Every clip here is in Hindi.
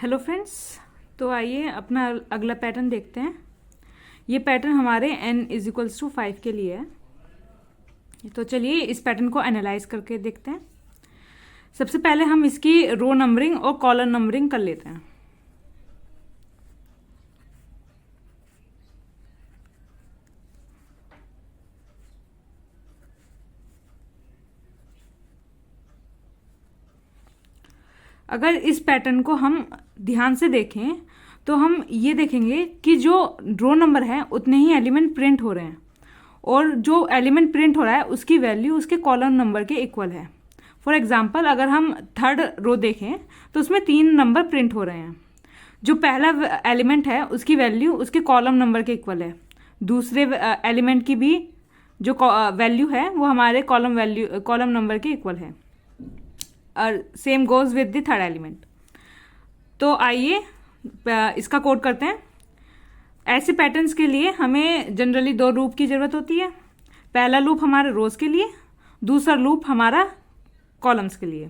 हेलो फ्रेंड्स, तो आइए अपना अगला पैटर्न देखते हैं। ये पैटर्न हमारे n = 5 के लिए है। तो चलिए इस पैटर्न को एनालाइज करके देखते हैं। सबसे पहले हम इसकी रो नंबरिंग और कॉलम नंबरिंग कर लेते हैं। अगर इस पैटर्न को हम ध्यान से देखें तो हम ये देखेंगे कि जो रो नंबर है उतने ही एलिमेंट प्रिंट हो रहे हैं और जो एलिमेंट प्रिंट हो रहा है उसकी वैल्यू उसके कॉलम नंबर के इक्वल है। फॉर एग्जांपल अगर हम थर्ड रो देखें तो उसमें 3 नंबर प्रिंट हो रहे हैं। जो पहला एलिमेंट है उसकी वैल्यू उसके कॉलम नंबर के इक्वल है। दूसरे एलिमेंट की भी जो वैल्यू है वो हमारे कॉलम नंबर के इक्वल है और same goes with the third element. तो आइए इसका कोड करते हैं। ऐसे पैटर्न्स के लिए हमें जनरली 2 लूप की ज़रूरत होती है। पहला लूप हमारे रोज के लिए, दूसरा लूप हमारा कॉलम्स के लिए।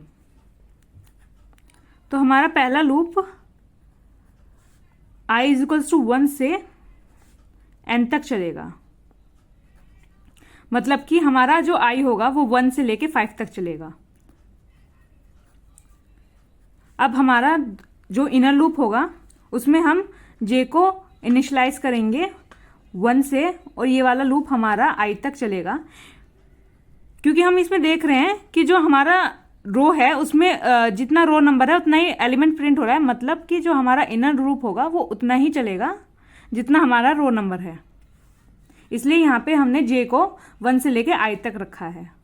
तो हमारा पहला लूप i = 1 से n तक चलेगा। मतलब कि हमारा जो i होगा वो 1 से लेके 5 तक चलेगा। अब हमारा जो इनर लूप होगा उसमें हम j को इनिशलाइज करेंगे 1 से और ये वाला लूप हमारा i तक चलेगा। क्योंकि हम इसमें देख रहे हैं कि जो हमारा रो है उसमें जितना रो नंबर है उतना ही एलिमेंट प्रिंट हो रहा है। मतलब कि जो हमारा इनर लूप होगा वो उतना ही चलेगा जितना हमारा रो नंबर है। इसलिए यहाँ पे हमने j को 1 से लेके i तक रखा है।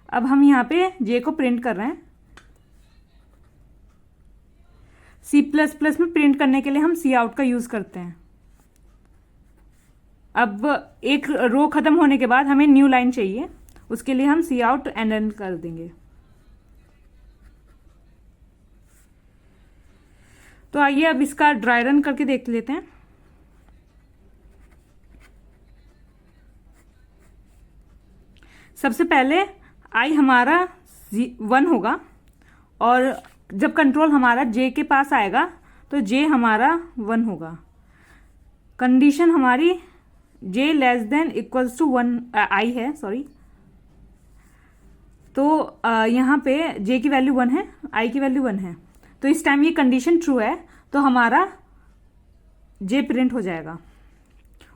अब हम यहाँ पे j को प्रिंट कर रहे हैं। C++ में प्रिंट करने के लिए हम cout का यूज़ करते हैं। अब एक रो ख़त्म होने के बाद हमें न्यू लाइन चाहिए, उसके लिए हम cout एंड कर देंगे। तो आइए अब इसका ड्राई रन करके देख लेते हैं। सबसे पहले i हमारा 1 होगा और जब कंट्रोल हमारा j के पास आएगा तो j हमारा 1 होगा। कंडीशन हमारी j <= 1 i है, सॉरी। तो यहाँ पे j की वैल्यू 1 है, i की वैल्यू 1 है। तो इस टाइम ये कंडीशन ट्रू है तो हमारा j प्रिंट हो जाएगा।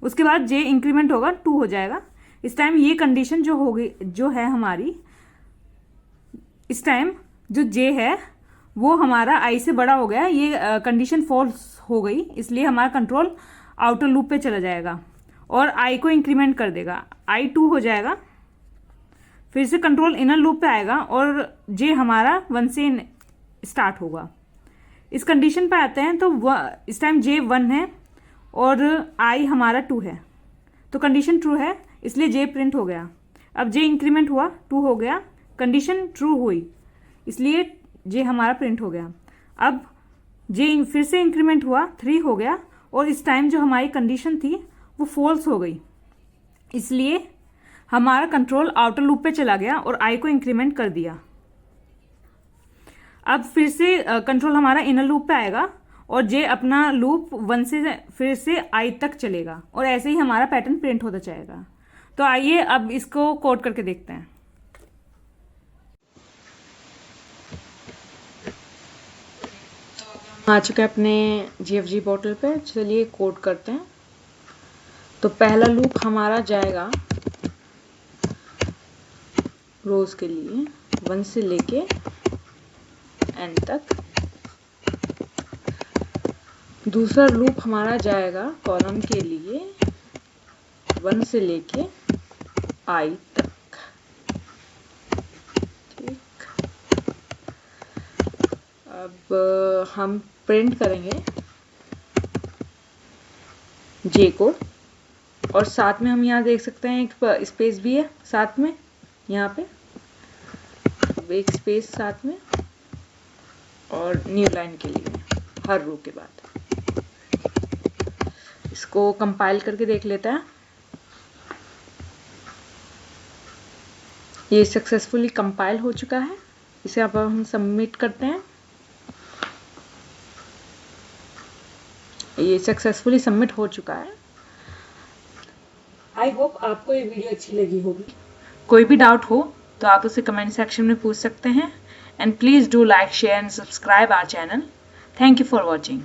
उसके बाद j इंक्रीमेंट होगा 2 हो जाएगा। इस टाइम ये कंडीशन जो है हमारी, इस टाइम जो j है वो हमारा i से बड़ा हो गया। ये कंडीशन फॉल्स हो गई, इसलिए हमारा कंट्रोल आउटर लूप पे चला जाएगा और i को इंक्रीमेंट कर देगा। i 2 हो जाएगा। फिर से कंट्रोल इनर लूप पे आएगा और j हमारा 1 से स्टार्ट होगा। इस कंडीशन पे आते हैं तो इस टाइम j 1 है और i हमारा 2 है। तो कंडीशन ट्रू है इसलिए j प्रिंट हो गया। अब j इंक्रीमेंट हुआ 2 हो गया, कंडीशन ट्रू हुई इसलिए j हमारा प्रिंट हो गया। अब j फिर से इंक्रीमेंट हुआ 3 हो गया और इस टाइम जो हमारी कंडीशन थी वो फॉल्स हो गई, इसलिए हमारा कंट्रोल आउटर लूप पे चला गया और i को इंक्रीमेंट कर दिया। अब फिर से कंट्रोल हमारा इनर लूप पे आएगा और j अपना लूप 1 से फिर से i तक चलेगा और ऐसे ही हमारा पैटर्न प्रिंट होता जाएगा। तो आइए अब इसको कोड करके देखते हैं। आ चुका है अपने GFG पोर्टल पे। चलिए कोड करते हैं। तो पहला लूप हमारा जाएगा रोज के लिए 1 से लेके n तक। दूसरा लूप हमारा जाएगा कॉलम के लिए 1 से लेके i तक। ठीक, अब हम प्रिंट करेंगे j को और साथ में हम यहाँ देख सकते हैं एक स्पेस भी है साथ में, यहाँ पे एक स्पेस साथ में और न्यू लाइन के लिए हर रो के बाद। इसको कंपाइल करके देख लेते हैं। ये सक्सेसफुली कंपाइल हो चुका है। इसे अब हम सबमिट करते हैं। ये सक्सेसफुली सबमिट हो चुका है। आई होप आपको ये वीडियो अच्छी लगी होगी। कोई भी डाउट हो तो आप उसे कमेंट सेक्शन में पूछ सकते हैं। And please do like, share and subscribe our channel. Thank you for watching.